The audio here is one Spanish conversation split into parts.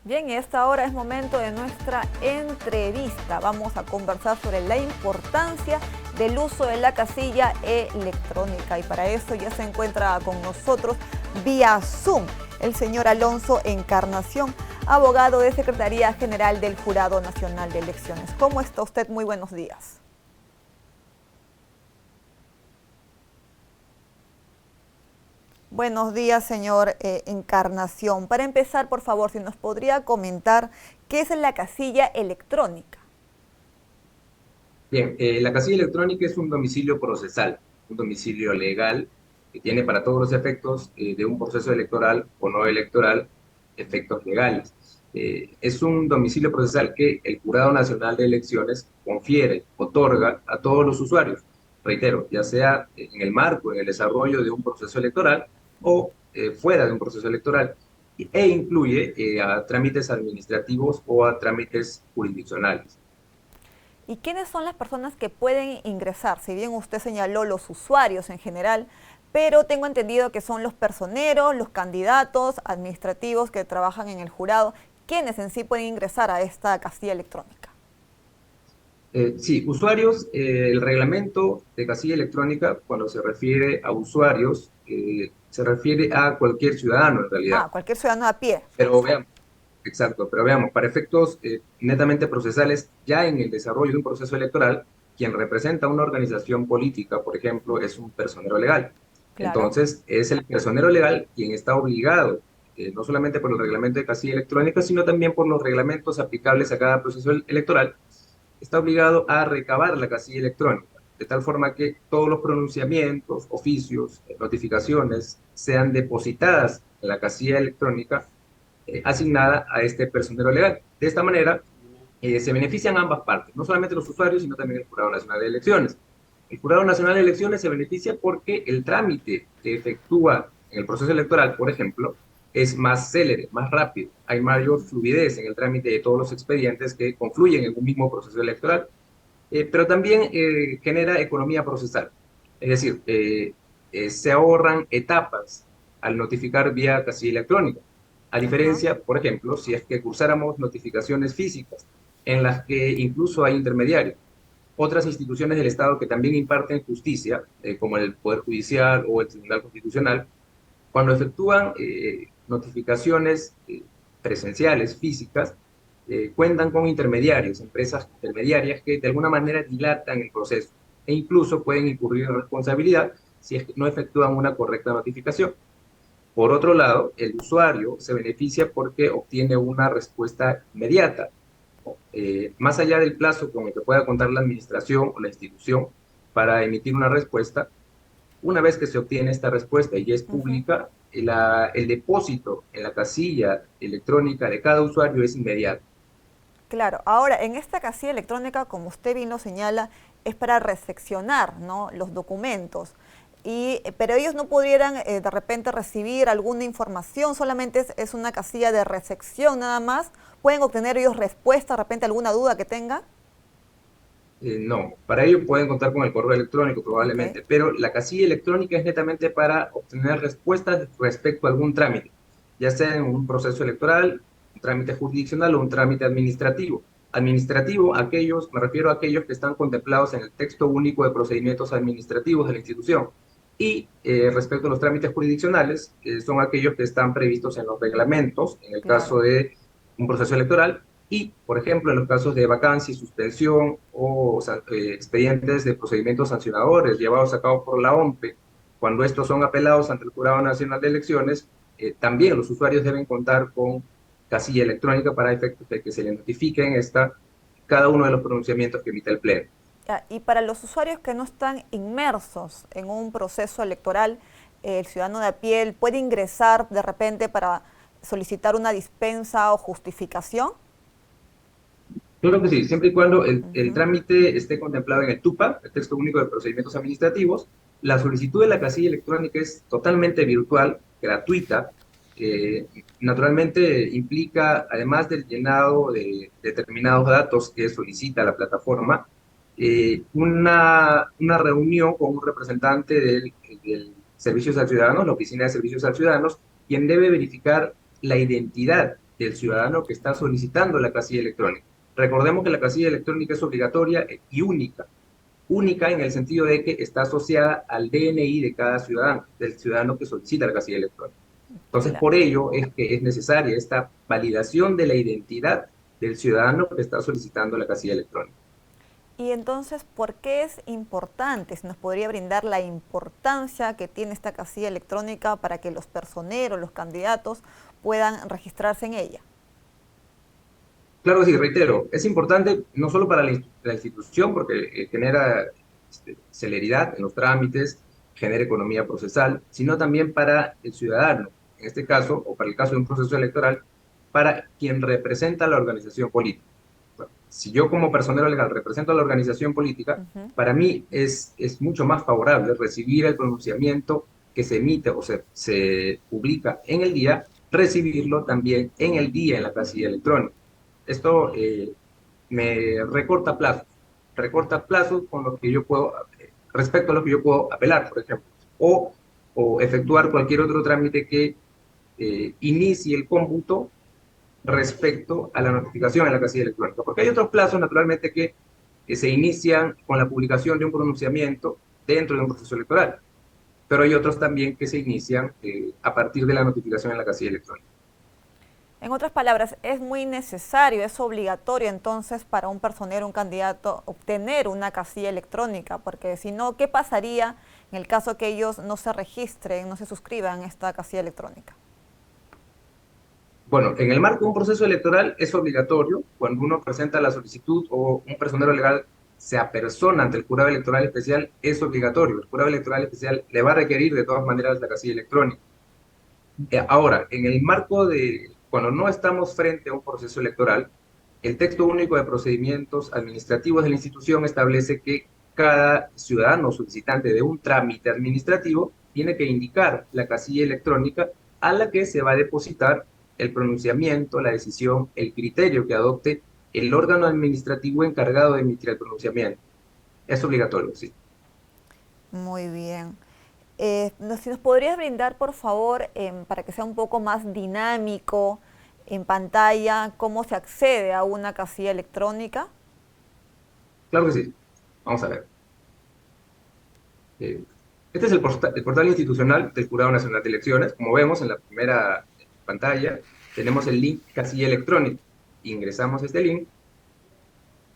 Bien, y a esta hora es momento de nuestra entrevista. Vamos a conversar sobre la importancia del uso de la casilla electrónica. Y para eso ya se encuentra con nosotros vía Zoom el señor Alonso Encarnación, abogado de Secretaría General del Jurado Nacional de Elecciones. ¿Cómo está usted? Muy buenos días. Buenos días, señor Encarnación. Para empezar, por favor, si nos podría comentar qué es la casilla electrónica. Bien, la casilla electrónica es un domicilio procesal, un domicilio legal que tiene para todos los efectos de un proceso electoral o no electoral efectos legales. Es un domicilio procesal que el Jurado Nacional de Elecciones confiere, otorga a todos los usuarios, reitero, ya sea en el marco, en el desarrollo de un proceso electoral o fuera de un proceso electoral, e incluye a trámites administrativos o a trámites jurisdiccionales. ¿Y quiénes son las personas que pueden ingresar? Si bien usted señaló los usuarios en general, pero tengo entendido que son los personeros, los candidatos administrativos que trabajan en el jurado, quienes en sí pueden ingresar a esta casilla electrónica. Sí, usuarios, el reglamento de casilla electrónica, cuando se refiere a usuarios, se refiere a cualquier ciudadano en realidad. Ah, cualquier ciudadano a pie. Pero veamos, exacto, pero veamos, para efectos netamente procesales, ya en el desarrollo de un proceso electoral, quien representa una organización política, por ejemplo, es un personero legal. Claro. Entonces, es el personero legal quien está obligado, no solamente por el reglamento de casilla electrónica, sino también por los reglamentos aplicables a cada proceso electoral, está obligado a recabar la casilla electrónica, de tal forma que todos los pronunciamientos, oficios, notificaciones sean depositadas en la casilla electrónica asignada a este personero legal. De esta manera, se benefician ambas partes, no solamente los usuarios, sino también el Jurado Nacional de Elecciones. El Jurado Nacional de Elecciones se beneficia porque el trámite que efectúa en el proceso electoral, por ejemplo, es más célere, más rápido. Hay mayor fluidez en el trámite de todos los expedientes que confluyen en un mismo proceso electoral, pero también genera economía procesal. Es decir, se ahorran etapas al notificar vía casilla electrónica. A Ajá. diferencia, por ejemplo, si es que cursáramos notificaciones físicas en las que incluso hay intermediarios. Otras instituciones del Estado que también imparten justicia, como el Poder Judicial o el Tribunal Constitucional, cuando efectúan notificaciones presenciales, físicas, cuentan con intermediarios, empresas intermediarias que de alguna manera dilatan el proceso e incluso pueden incurrir en responsabilidad si es que no efectúan una correcta notificación. Por otro lado, el usuario se beneficia porque obtiene una respuesta inmediata, más allá del plazo con el que pueda contar la administración o la institución para emitir una respuesta. Una vez que se obtiene esta respuesta y ya es Ujú. pública, el depósito en la casilla electrónica de cada usuario es inmediato. Claro, ahora en esta casilla electrónica, como usted bien lo señala, es para recepcionar, ¿no?, los documentos. Pero ellos no pudieran de repente recibir alguna información, solamente es una casilla de recepción nada más. ¿Pueden obtener ellos respuesta, de repente alguna duda que tenga? No, para ello pueden contar con el correo electrónico Ok. probablemente, pero la casilla electrónica es netamente para obtener respuestas respecto a algún trámite, ya sea en un proceso electoral, un trámite jurisdiccional o un trámite administrativo. Administrativo, aquellos, me refiero a aquellos que están contemplados en el texto único de procedimientos administrativos de la institución. Y respecto a los trámites jurisdiccionales, son aquellos que están previstos en los reglamentos, en el caso Claro. de un proceso electoral, y, por ejemplo, en los casos de vacancia y suspensión o expedientes de procedimientos sancionadores llevados a cabo por la OMPE, cuando estos son apelados ante el Jurado Nacional de Elecciones, también los usuarios deben contar con casilla electrónica para efectos de que se les notifiquen cada uno de los pronunciamientos que emite el Pleno. Ya, y para los usuarios que no están inmersos en un proceso electoral, el ciudadano de a pie puede ingresar de repente para solicitar una dispensa o justificación. Claro que sí, siempre y cuando el Ujú. trámite esté contemplado en el TUPA, el Texto Único de Procedimientos Administrativos. La solicitud de la casilla electrónica es totalmente virtual, gratuita. Naturalmente implica, además del llenado de determinados datos que solicita la plataforma, una reunión con un representante Servicios al Ciudadano, la Oficina de Servicios al Ciudadanos, quien debe verificar la identidad del ciudadano que está solicitando la casilla electrónica. Recordemos que la casilla electrónica es obligatoria y única. Única en el sentido de que está asociada al DNI de cada ciudadano, del ciudadano que solicita la casilla electrónica. Entonces, Claro. por ello es que es necesaria esta validación de la identidad del ciudadano que está solicitando la casilla electrónica. Y entonces, ¿por qué es importante? ¿Se nos podría brindar la importancia que tiene esta casilla electrónica para que los personeros, los candidatos, puedan registrarse en ella? Claro que sí, reitero, es importante no solo para la institución, porque genera celeridad en los trámites, genera economía procesal, sino también para el ciudadano, en este caso, o para el caso de un proceso electoral, para quien representa a la organización política. Bueno, si yo como personero legal represento a la organización política, Ujú. para mí es mucho más favorable recibir el pronunciamiento que se emite o se publica en el día, recibirlo también en el día en la casilla electrónica. Esto me recorta plazos con lo que yo puedo, respecto a lo que yo puedo apelar, por ejemplo, o efectuar cualquier otro trámite que inicie el cómputo respecto a la notificación en la casilla electrónica. Porque hay otros plazos, naturalmente, que se inician con la publicación de un pronunciamiento dentro de un proceso electoral, pero hay otros también que se inician a partir de la notificación en la casilla electrónica. En otras palabras, es muy necesario, es obligatorio entonces para un personero, un candidato, obtener una casilla electrónica, porque si no, ¿qué pasaría en el caso que ellos no se registren, no se suscriban a esta casilla electrónica? Bueno, en el marco de un proceso electoral es obligatorio cuando uno presenta la solicitud o un personero legal se apersona ante el jurado electoral especial, es obligatorio. El jurado electoral especial le va a requerir de todas maneras la casilla electrónica. Ahora, en el marco de cuando no estamos frente a un proceso electoral, el texto único de procedimientos administrativos de la institución establece que cada ciudadano solicitante de un trámite administrativo tiene que indicar la casilla electrónica a la que se va a depositar el pronunciamiento, la decisión, el criterio que adopte el órgano administrativo encargado de emitir el pronunciamiento. Es obligatorio, sí. Muy bien. Si nos podrías brindar, por favor, para que sea un poco más dinámico en pantalla, cómo se accede a una casilla electrónica. Claro que sí. Vamos a ver. Este es el portal institucional del Jurado Nacional de Elecciones. Como vemos en la primera pantalla, tenemos el link casilla electrónica. Ingresamos este link.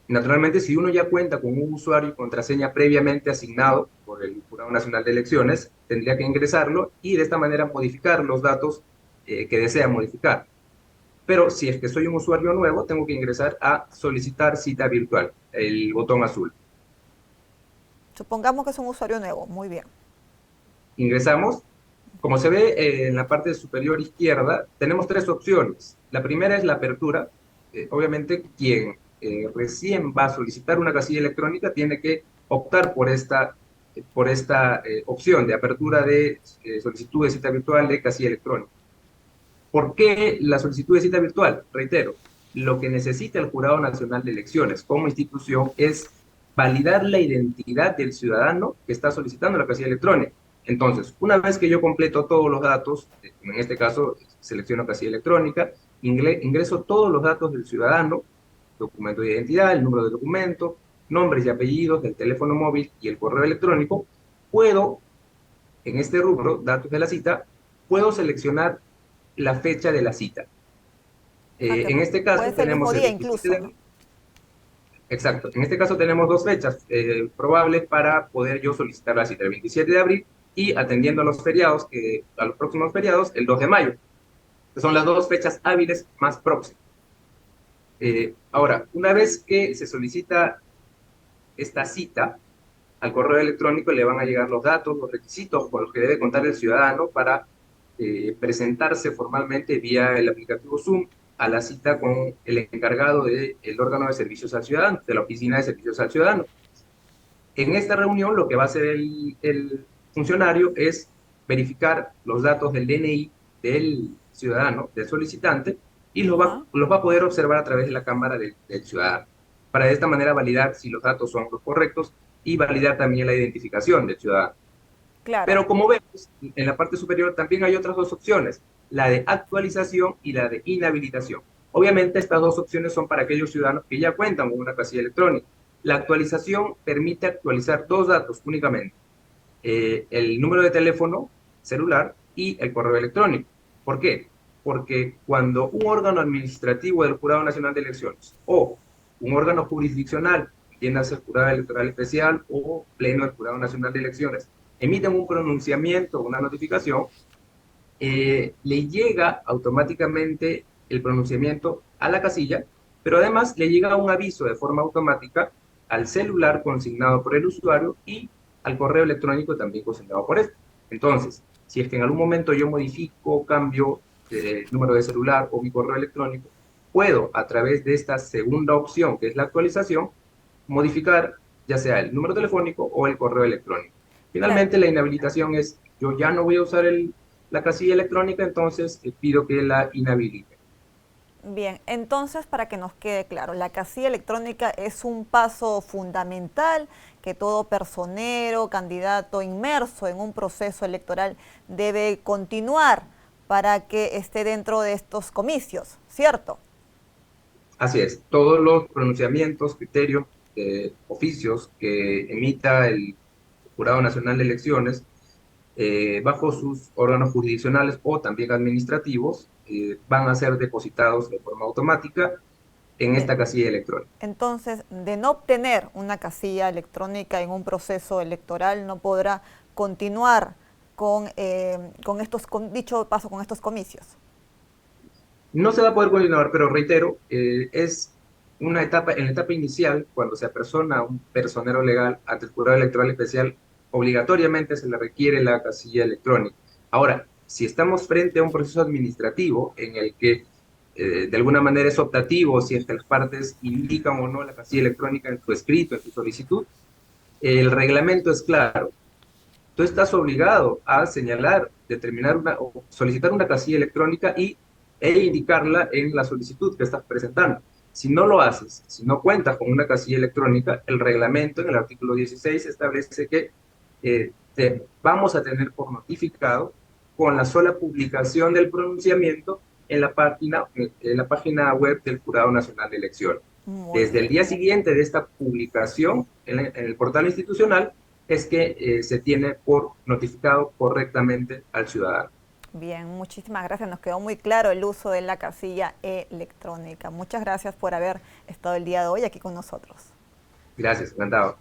Naturalmente, si uno ya cuenta con un usuario y contraseña previamente asignado por el Jurado Nacional de Elecciones, tendría que ingresarlo y de esta manera modificar los datos que desea modificar. Pero si es que soy un usuario nuevo, tengo que ingresar a solicitar cita virtual, el botón azul. Supongamos que es un usuario nuevo. Muy bien. Ingresamos. Como se ve en la parte superior izquierda, tenemos tres opciones. La primera es la apertura. Obviamente, quien recién va a solicitar una casilla electrónica tiene que optar por esta opción de apertura de solicitud de cita virtual de casilla electrónica. ¿Por qué la solicitud de cita virtual? Reitero, lo que necesita el Jurado Nacional de Elecciones como institución es validar la identidad del ciudadano que está solicitando la casilla electrónica. Entonces, una vez que yo completo todos los datos, en este caso selecciono casilla electrónica, ingreso todos los datos del ciudadano, documento de identidad, el número de documento, nombres y apellidos del teléfono móvil y el correo electrónico, puedo, en este rubro, datos de la cita, puedo seleccionar la fecha de la cita. Ah, que En este caso puede ser el mismo tenemos el día 27 de incluso, ¿no? abril. Exacto. En este caso tenemos dos fechas probables para poder yo solicitar la cita, el 27 de abril y atendiendo a los feriados, a los próximos feriados, el 2 de mayo, que son las dos fechas hábiles más próximas. Ahora, una vez que se solicita esta cita, al correo electrónico le van a llegar los datos, los requisitos con los que debe contar el ciudadano para presentarse formalmente vía el aplicativo Zoom a la cita con el encargado del órgano de servicios al ciudadano, de la oficina de servicios al ciudadano. En esta reunión lo que va a hacer el funcionario es verificar los datos del DNI del ciudadano, del solicitante, y los va a poder observar a través de la cámara del ciudadano, para de esta manera validar si los datos son los correctos y validar también la identificación del ciudadano. Claro. Pero como vemos, en la parte superior también hay otras dos opciones. la de actualización y la de inhabilitación. Obviamente estas dos opciones son para aquellos ciudadanos que ya cuentan con una casilla electrónica. La actualización permite actualizar dos datos únicamente, el número de teléfono celular y el correo electrónico. ¿Por qué? Porque cuando un órgano administrativo del Jurado Nacional de Elecciones o un órgano jurisdiccional, entiéndase el Jurado Electoral Especial o Pleno del Jurado Nacional de Elecciones, emiten un pronunciamiento o una notificación, le llega automáticamente el pronunciamiento a la casilla, pero además le llega un aviso de forma automática al celular consignado por el usuario y al correo electrónico también consignado por este. Entonces, si es que en algún momento yo modifico, cambio de número de celular o mi correo electrónico, puedo a través de esta segunda opción, que es la actualización, modificar ya sea el número telefónico o el correo electrónico. Claro. Finalmente, la inhabilitación es, yo ya no voy a usar la casilla electrónica, entonces pido que la inhabilite. Bien, entonces para que nos quede claro, la casilla electrónica es un paso fundamental que todo personero, candidato inmerso en un proceso electoral debe continuar para que esté dentro de estos comicios, ¿cierto? Así es, todos los pronunciamientos, criterios, oficios que emita el Jurado Nacional de Elecciones bajo sus órganos jurisdiccionales o también administrativos van a ser depositados de forma automática en Bien. esta casilla electrónica. Entonces, de no obtener una casilla electrónica en un proceso electoral, no podrá continuar con estos, dicho paso, con estos comicios. No se va a poder continuar, pero reitero, es una etapa, en la etapa inicial, cuando se apersona a un personero legal ante el Jurado Electoral Especial, obligatoriamente se le requiere la casilla electrónica. Ahora, si estamos frente a un proceso administrativo en el que de alguna manera es optativo, si es que las partes indican o no la casilla electrónica en su escrito, en su solicitud, el reglamento es claro. Tú estás obligado a señalar, determinar o solicitar una casilla electrónica e indicarla en la solicitud que estás presentando. Si no lo haces, si no cuentas con una casilla electrónica, el reglamento en el artículo 16 establece que te vamos a tener por notificado con la sola publicación del pronunciamiento en la página web del Jurado Nacional de Elecciones. Muy Desde el bien. día siguiente de esta publicación en el portal institucional, es que se tiene por notificado correctamente al ciudadano. Bien, muchísimas gracias. Nos quedó muy claro el uso de la casilla electrónica. Muchas gracias por haber estado el día de hoy aquí con nosotros. Gracias, encantado.